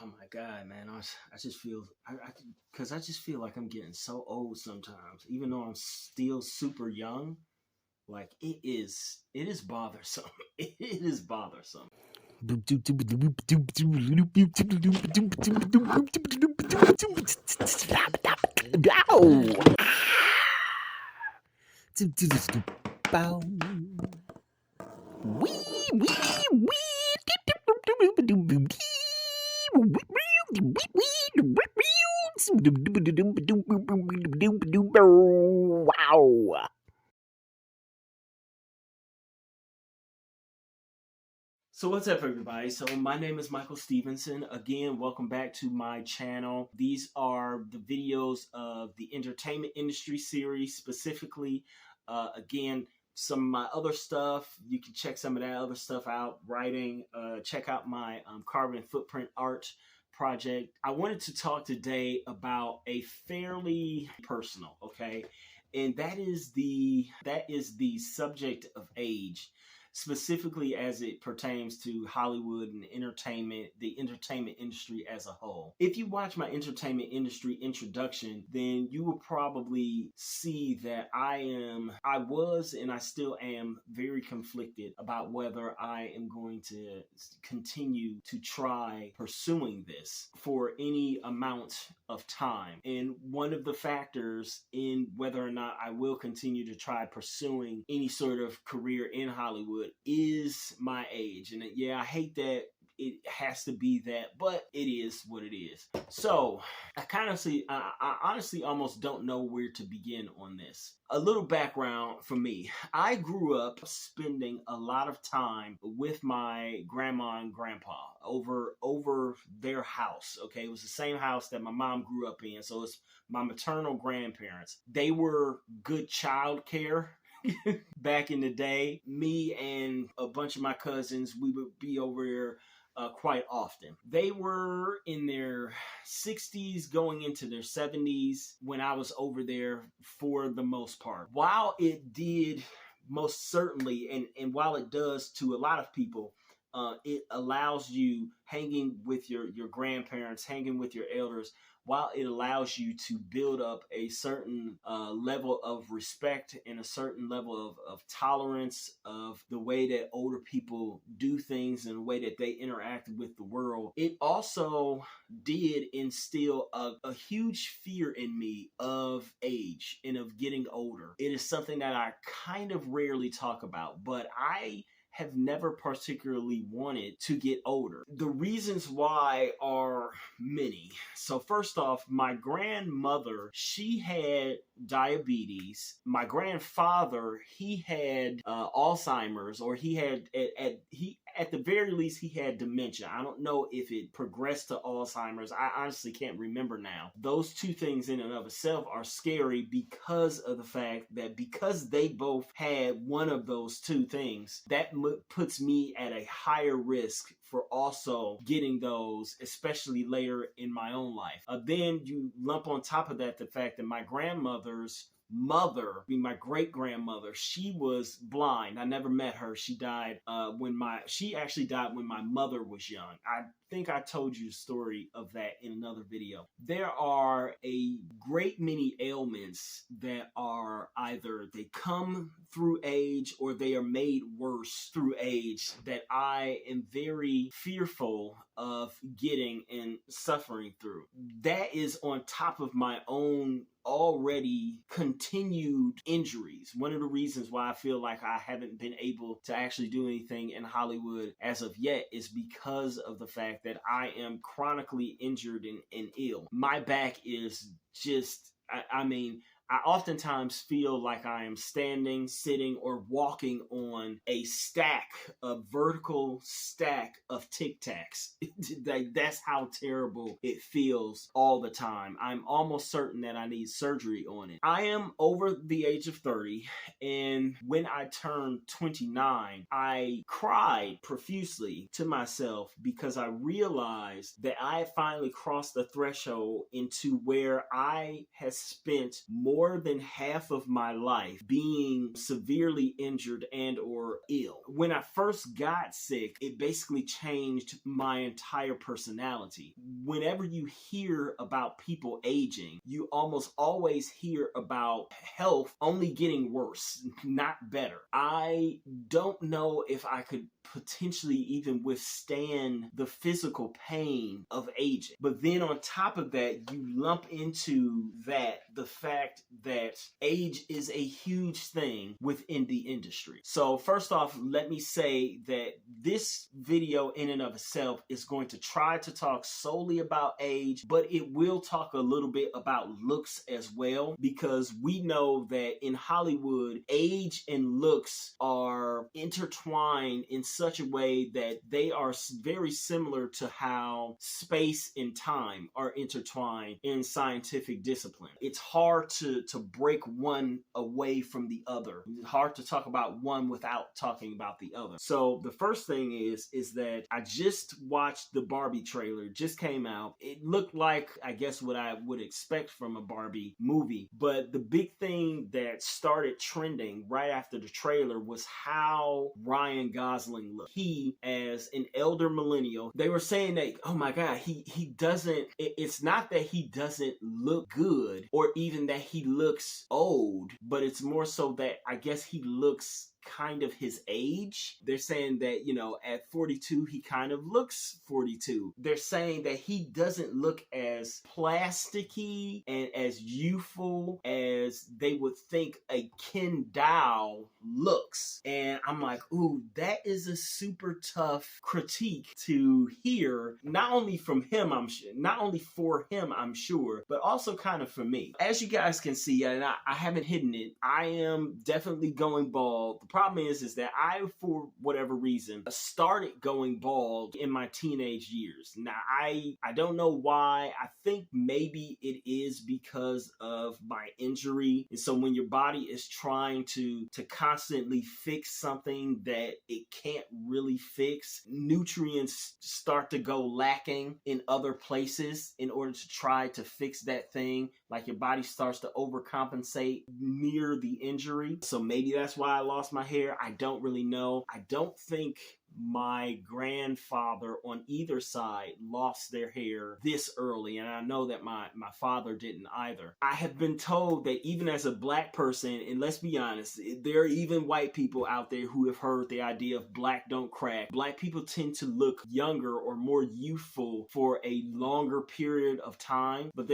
Oh my God, man! I just feel because I just feel like I'm getting so old sometimes, even though I'm still super young. Like it is bothersome. It is bothersome. Wow. So what's up, everybody? So my name is Michael Stevenson. Again, welcome back to my channel. These are the videos of the entertainment industry series, specifically. Again, some of my other stuff. You can check some of that other stuff out. Writing. Check out my carbon footprint art project. I wanted to talk today about a fairly personal, okay, and that is the subject of age, specifically as it pertains to Hollywood and entertainment, the entertainment industry as a whole. If you watch my entertainment industry introduction, then you will probably see that I was, and I still am very conflicted about whether I am going to continue to try pursuing this for any amount of time. And one of the factors in whether or not I will continue to try pursuing any sort of career in Hollywood is my age. And yeah, I hate that it has to be that, but it is what it is. So I honestly almost don't know where to begin on this. A little background for me. I grew up spending a lot of time with my grandma and grandpa over their house. Okay, it was the same house that my mom grew up in, so it's my maternal grandparents. They were good child care. Back in the day, me and a bunch of my cousins, we would be over there quite often. They were in their 60s going into their 70s when I was over there for the most part. While it did most certainly, and while it does to a lot of people, it allows you hanging with your grandparents, hanging with your elders, while it allows you to build up a certain level of respect and a certain level of tolerance of the way that older people do things and the way that they interact with the world, it also did instill a huge fear in me of age and of getting older. It is something that I kind of rarely talk about, but I have never particularly wanted to get older. The reasons why are many. So first off, my grandmother, she had diabetes. My grandfather, he had Alzheimer's, or he had at the very least he had dementia. I don't know if it progressed to Alzheimer's. I honestly can't remember now. Those two things in and of itself are scary because of the fact that because they both had one of those two things, that puts me at a higher risk for also getting those, especially later in my own life. Then you lump on top of that the fact that my grandmother's mother, my great grandmother, she was blind. I never met her. She died she actually died when my mother was young. I think I told you the story of that in another video. There are a great many ailments that are either they come through age or they are made worse through age that I am very fearful of getting and suffering through. That is on top of my own already continued injuries. One of the reasons why I feel like I haven't been able to actually do anything in Hollywood as of yet is because of the fact that I am chronically injured and ill. My back is just, I oftentimes feel like I am standing, sitting, or walking on a vertical stack of Tic Tacs. That's how terrible it feels all the time. I'm almost certain that I need surgery on it. I am over the age of 30, and when I turned 29, I cried profusely to myself because I realized that I had finally crossed the threshold into where I had spent more more than half of my life being severely injured and or ill. When I first got sick, it basically changed my entire personality. Whenever you hear about people aging, you almost always hear about health only getting worse, not better. I don't know if I could potentially even withstand the physical pain of aging. But then on top of that, you lump into that the fact that age is a huge thing within the industry. So first off, let me say that this video in and of itself is going to try to talk solely about age, but it will talk a little bit about looks as well, because we know that in Hollywood, age and looks are intertwined in such a way that they are very similar to how space and time are intertwined in scientific discipline. It's hard to break one away from the other. It's hard to talk about one without talking about the other. So the first thing is that I just watched the Barbie trailer. It just came out. It looked like, I guess, what I would expect from a Barbie movie. But the big thing that started trending right after the trailer was how Ryan Gosling looked. He, as an elder millennial, they were saying that, oh my God, he doesn't, it's not that he doesn't look good or even that he looks old, but it's more so that I guess he looks kind of his age. They're saying that, you know, at 42, he kind of looks 42. They're saying that he doesn't look as plasticky and as youthful as they would think a Ken Dow looks. And I'm like, ooh, that is a super tough critique to hear, not only from him, I'm sure, not only for him, I'm sure, but also kind of for me. As you guys can see, and I haven't hidden it, I am definitely going bald. The problem is that I, for whatever reason, started going bald in my teenage years. Now, I don't know why. I think maybe it is because of my injury. And so when your body is trying to constantly fix something that it can't really fix, nutrients start to go lacking in other places in order to try to fix that thing. Like your body starts to overcompensate near the injury. So maybe that's why I lost my hair. I don't really know. I don't think my grandfather on either side lost their hair this early, and I know that my father didn't either. I have been told that even as a black person, and let's be honest, there are even white people out there who have heard the idea of black don't crack. Black people tend to look younger or more youthful for a longer period of time, but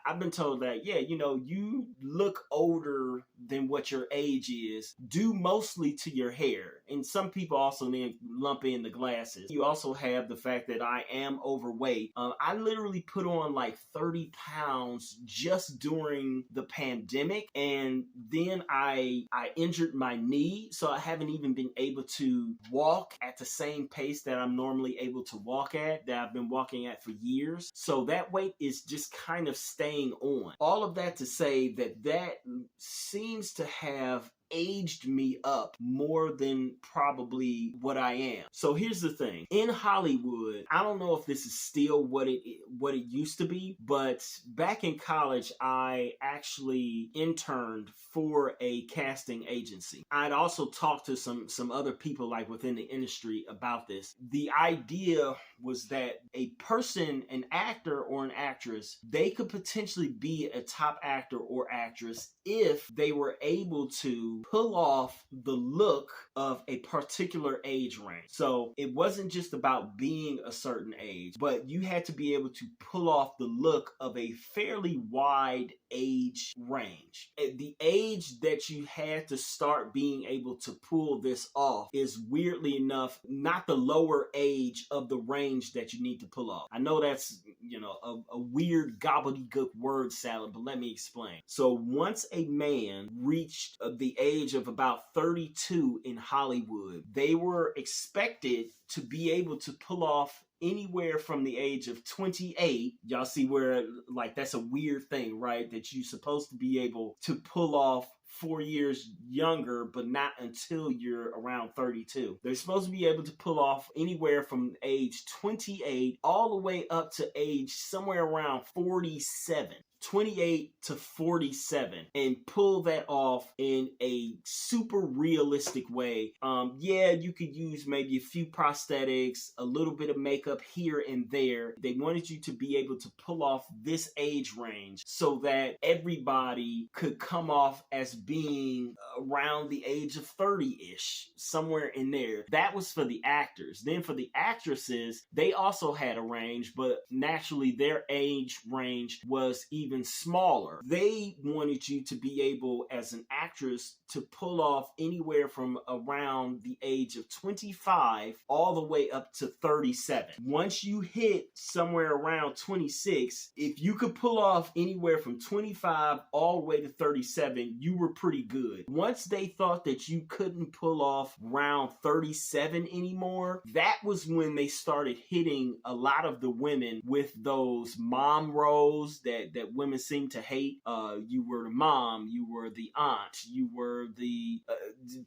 I've been told that, yeah, you know, you look older than what your age is, due mostly to your hair. And some people also then lump in the glasses. You also have the fact that I am overweight. I literally put on like 30 pounds just during the pandemic, and then I injured my knee, so I haven't even been able to walk at the same pace that I'm normally able to walk at, that I've been walking at for years. So that weight is just kind of staying on. All of that to say that seems to have aged me up more than probably what I am. So here's the thing. In Hollywood, I don't know if this is still what it used to be, but back in college, I actually interned for a casting agency. I'd also talked to some other people like within the industry about this. The idea was that a person, an actor or an actress, they could potentially be a top actor or actress if they were able to pull off the look of a particular age range. So it wasn't just about being a certain age, but you had to be able to pull off the look of a fairly wide age range. At the age that you had to start being able to pull this off is, weirdly enough, not the lower age of the range that you need to pull off. I know that's, you know, a weird gobbledygook word salad, but let me explain. So once a man reached the age of about 32 in Hollywood, they were expected to be able to pull off anywhere from the age of 28. Y'all see where, like, that's a weird thing, right? That you're supposed to be able to pull off 4 years younger, but not until you're around 32. They're supposed to be able to pull off anywhere from age 28 all the way up to age somewhere around 47. 28 to 47 and pull that off in a super realistic way. Yeah, you could use maybe a few prosthetics, a little bit of makeup here and there. They wanted you to be able to pull off this age range so that everybody could come off as being around the age of 30-ish, somewhere in there. That was for the actors. Then for the actresses, they also had a range, but naturally their age range was even smaller. They wanted you to be able, as an actress, to pull off anywhere from around the age of 25 all the way up to 37. Once you hit somewhere around 26, if you could pull off anywhere from 25 all the way to 37, you were pretty good. Once they thought that you couldn't pull off around 37 anymore, that was when they started hitting a lot of the women with those mom roles that women seem to hate. You were the mom, you were the aunt, you were the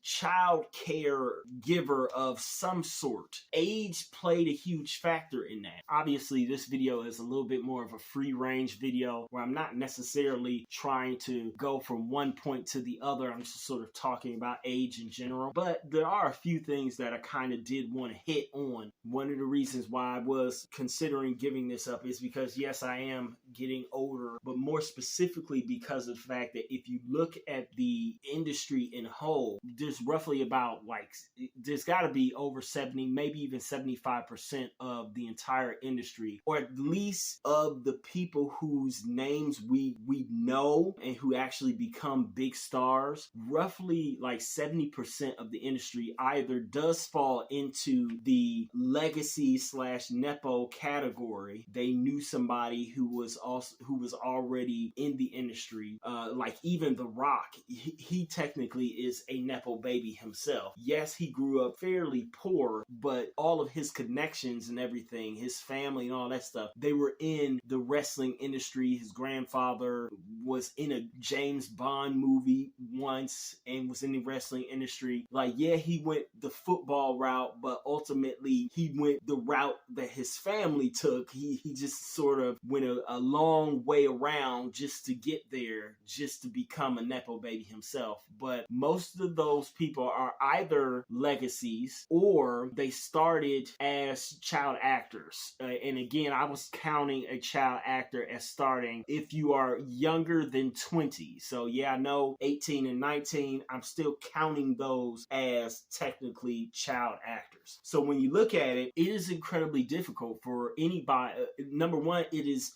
child care giver of some sort. Age played a huge factor in that. Obviously, this video is a little bit more of a free range video where I'm not necessarily trying to go from one point to the other. I'm just sort of talking about age in general. But there are a few things that I kind of did want to hit on. One of the reasons why I was considering giving this up is because, yes, I am getting older, but more specifically because of the fact that if you look at the industry in whole, there's roughly about there's got to be over 70, maybe even 75% of the entire industry, or at least of the people whose names we know and who actually become big stars. Roughly 70% of the industry either does fall into the legacy / nepo category. They knew somebody who was already in the industry, like even The Rock. He technically is a nepo baby himself. Yes, he grew up fairly poor, but all of his connections and everything, his family and all that stuff, they were in the wrestling industry. His grandfather was in a James Bond movie once and was in the wrestling industry. Yeah, he went the football route, but ultimately he went the route that his family took. He just sort of went a long way around just to get there, just to become a nepo baby himself. But most of those people are either legacies or they started as child actors. And again, I was counting a child actor as starting if you are younger than 20. So yeah, I know 18 and 19, I'm still counting those as technically child actors. So when you look at it, it is incredibly difficult for anybody. Number one, it is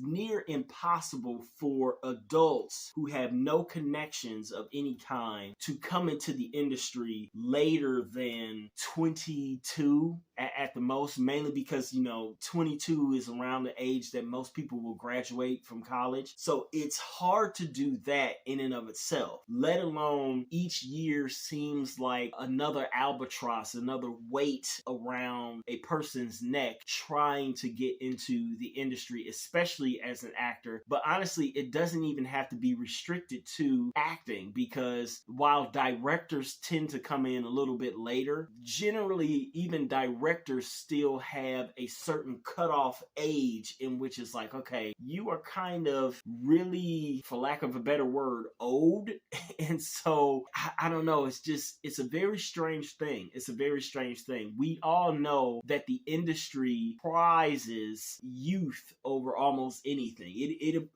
near impossible for adults who have no connections of any kind to come into the industry later than 22 at the most, mainly because, 22 is around the age that most people will graduate from college. So it's hard to do that in and of itself, let alone each year seems like another albatross, another weight around a person's neck trying to get into the industry, especially as an actor. But honestly, it doesn't even have to be restricted to acting, because while directors tend to come in a little bit later, generally even directors still have a certain cutoff age in which it's like, okay, you are kind of really, for lack of a better word, old. And so I don't know, it's a very strange thing. It's a very strange thing. We all know that the industry prizes youth over almost anything. It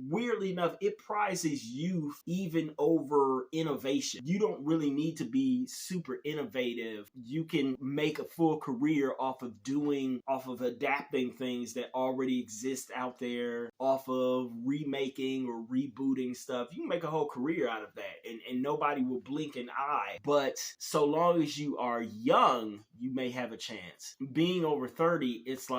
weirdly enough, it prizes youth even over innovation. You don't really need to be super innovative. You can make a full career off of adapting things that already exist out there, off of remaking or rebooting stuff. You can make a whole career out of that, and nobody will blink an eye. But so long as you are young, you may have a chance. Being over 30, it's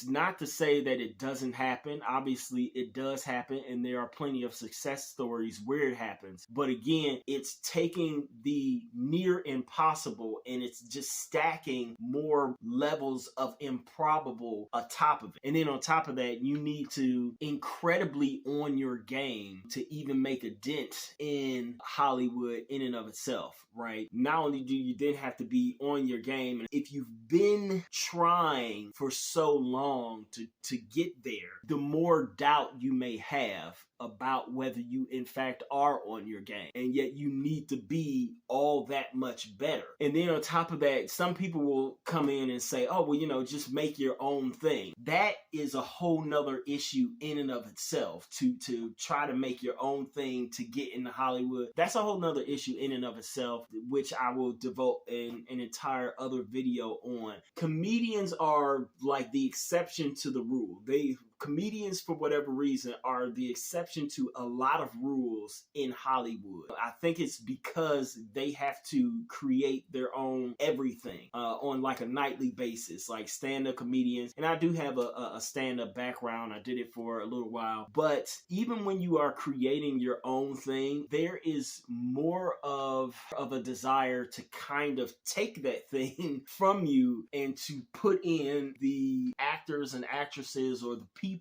not to say that it doesn't happen. Obviously, it does happen, and there are plenty of success stories where it happens. But again, it's taking the near impossible and it's just stacking more more levels of improbable atop of it. And then on top of that, you need to incredibly on your game to even make a dent in Hollywood in and of itself, right? Not only do you then have to be on your game, and if you've been trying for so long to get there, the more doubt you may have about whether you in fact are on your game, and yet you need to be all that much better. And then on top of that, some people will come in and say, oh, well, just make your own thing. That is a whole nother issue in and of itself. To try to make your own thing to get into Hollywood, that's a whole nother issue in and of itself, which I will devote an entire other video on. Comedians are like the exception to the rule. Comedians, for whatever reason, are the exception to a lot of rules in Hollywood. I think it's because they have to create their own everything on like a nightly basis, like stand-up comedians. And I do have a stand-up background. I did it for a little while. But even when you are creating your own thing, there is more of a desire to kind of take that thing from you and to put in the actors and actresses or the people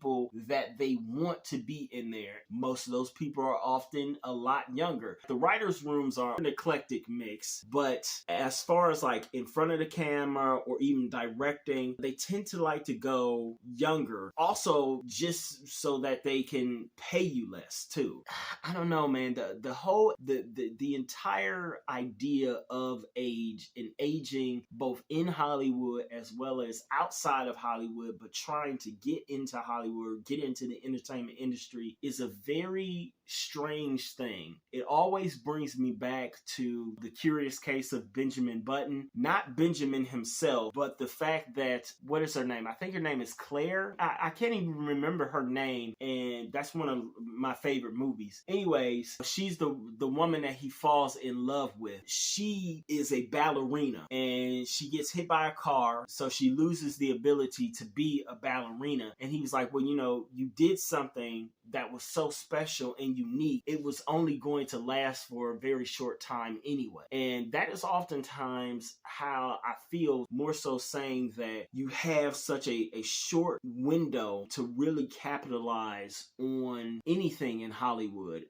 that they want to be in there. Most of those people are often a lot younger. The writers' rooms are an eclectic mix, but as far as like in front of the camera or even directing, they tend to like to go younger. Also, just so that they can pay you less too. I don't know, man. The entire idea of age and aging, both in Hollywood as well as outside of Hollywood, but trying to get into Hollywood, get into the entertainment industry, is a very strange thing. It always brings me back to the curious case of Benjamin Button. Not Benjamin himself, but the fact that, what is her name? I think her name is Claire. I can't even remember her name, and that's one of my favorite movies. Anyways, she's the woman that he falls in love with. She is a ballerina, and she gets hit by a car, so she loses the ability to be a ballerina. And he was like, well, you did something that was so special and unique, it was only going to last for a very short time anyway. And that is oftentimes how I feel, more so saying that you have such a short window to really capitalize on anything in Hollywood,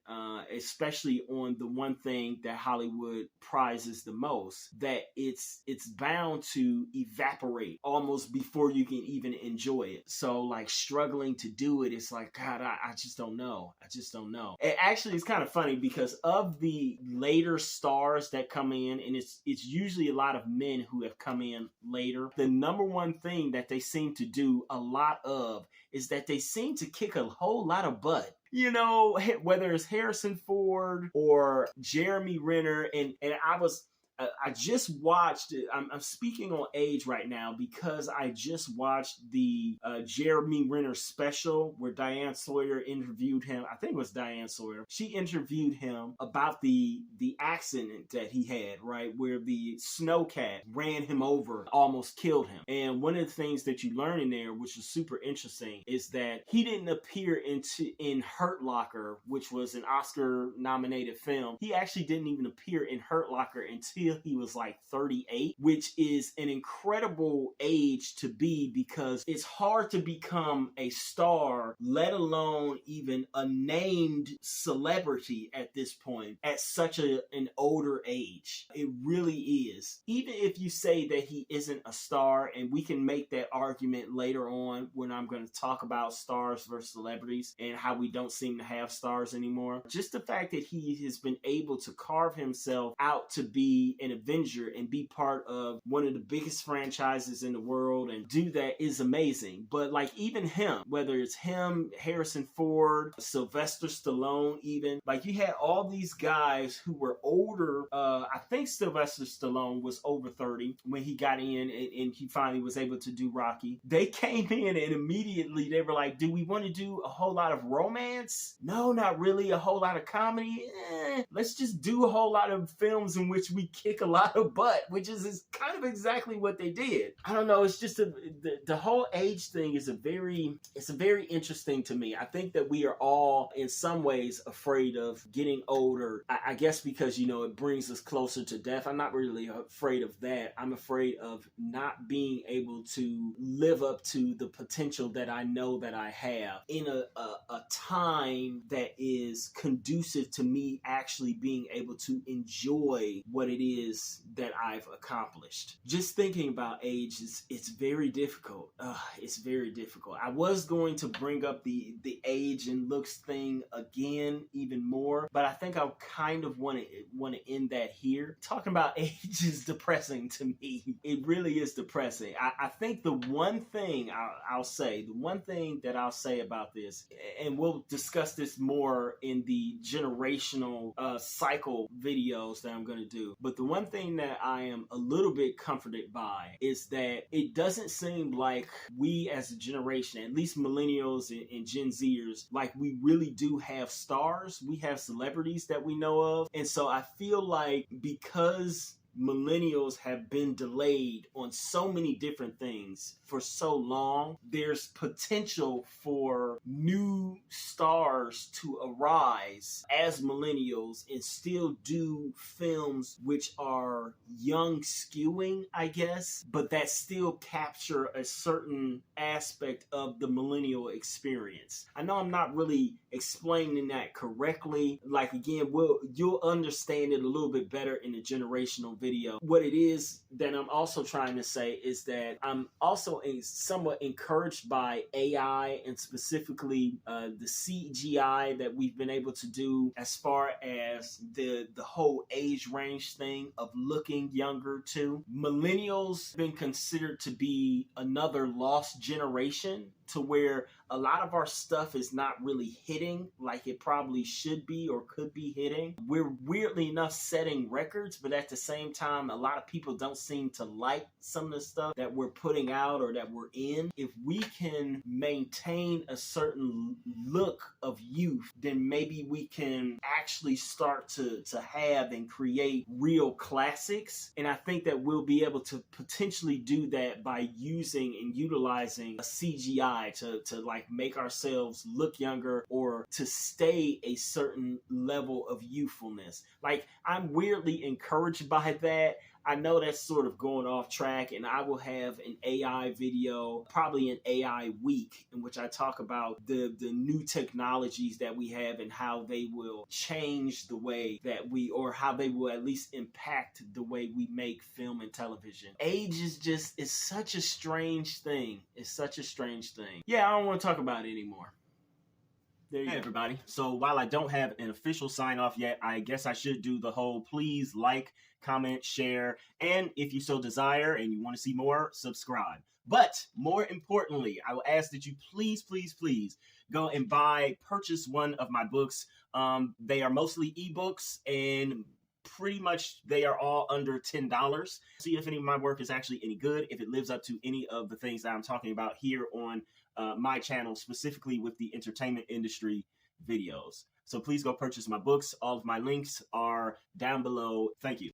especially on the one thing that Hollywood prizes the most, that it's bound to evaporate almost before you can even enjoy it. So like struggling to do it, it's like, God, I just don't know. I just don't know. It actually is kind of funny because of the later stars that come in, and it's usually a lot of men who have come in later, the number one thing that they seem to do a lot of is that they seem to kick a whole lot of butt. Whether it's Harrison Ford or Jeremy Renner, and I just watched, I'm speaking on age right now because I just watched the Jeremy Renner special where Diane Sawyer interviewed him. I think it was Diane Sawyer. She interviewed him about the accident that he had, right? Where the snowcat ran him over, almost killed him. And one of the things that you learn in there, which is super interesting, is that he didn't appear in Hurt Locker, which was an Oscar-nominated film. He actually didn't even appear in Hurt Locker until he was like 38, which is an incredible age to be, because it's hard to become a star, let alone even a named celebrity at this point at such an older age. It really is. Even if you say that he isn't a star, and we can make that argument later on when I'm going to talk about stars versus celebrities and how we don't seem to have stars anymore. Just the fact that he has been able to carve himself out to be an Avenger and be part of one of the biggest franchises in the world and do that is amazing. But like even him, whether it's him, Harrison Ford, Sylvester Stallone, even, like you had all these guys who were older. I think Sylvester Stallone was over 30 when he got in and he finally was able to do Rocky. They came in and immediately they were like, do we want to do a whole lot of romance? No, not really. A whole lot of comedy? Let's just do a whole lot of films in which we kick a lot of butt, which is kind of exactly what they did. I don't know. It's just the whole age thing is a very interesting to me. I think that we are all in some ways afraid of getting older. I guess because, you know, it brings us closer to death. I'm not really afraid of that. I'm afraid of not being able to live up to the potential that I know that I have in a time that is conducive to me actually being able to enjoy what it is that I've accomplished. Just thinking about age it's very difficult. It's very difficult. I was going to bring up the age and looks thing again even more, but I think I kind of want to end that here. Talking about age is depressing to me. It really is depressing. I think the one thing I'll say about this, and we'll discuss this more in the generational cycle videos that I'm going to do, but the one thing that I am a little bit comforted by is that it doesn't seem like we as a generation, at least millennials and Gen Zers, like we really do have stars. We have celebrities that we know of. And so I feel like because millennials have been delayed on so many different things for so long, there's potential for new stars to arise as millennials and still do films which are young skewing, I guess, but that still capture a certain aspect of the millennial experience. I know I'm not really explaining that correctly. Like, again, you'll understand it a little bit better in the generational video. What it is that I'm also trying to say is that I'm also somewhat encouraged by AI, and specifically the CGI that we've been able to do as far as the whole age range thing of looking younger too. Millennials been considered to be another lost generation, to where a lot of our stuff is not really hitting like it probably should be or could be hitting. We're weirdly enough setting records, but at the same time, a lot of people don't seem to like some of the stuff that we're putting out or that we're in. If we can maintain a certain look of youth, then maybe we can actually start to have and create real classics. And I think that we'll be able to potentially do that by using and utilizing a CGI to like make ourselves look younger, or to stay a certain level of youthfulness. Like, I'm weirdly encouraged by that. I know that's sort of going off track, and I will have an AI video, probably an AI week, in which I talk about the new technologies that we have and how they will change the way that or how they will at least impact the way we make film and television. Age is such a strange thing. It's such a strange thing. Yeah, I don't want to talk about it anymore. Hey everybody. So while I don't have an official sign off yet, I guess I should do the whole please like, comment, share, and if you so desire and you want to see more, subscribe. But more importantly, I will ask that you please go and purchase one of my books. They are mostly ebooks, and pretty much they are all under $10. See if any of my work is actually any good, if it lives up to any of the things that I'm talking about here on my channel, specifically with the entertainment industry videos. So please go purchase my books. All of my links are down below. Thank you.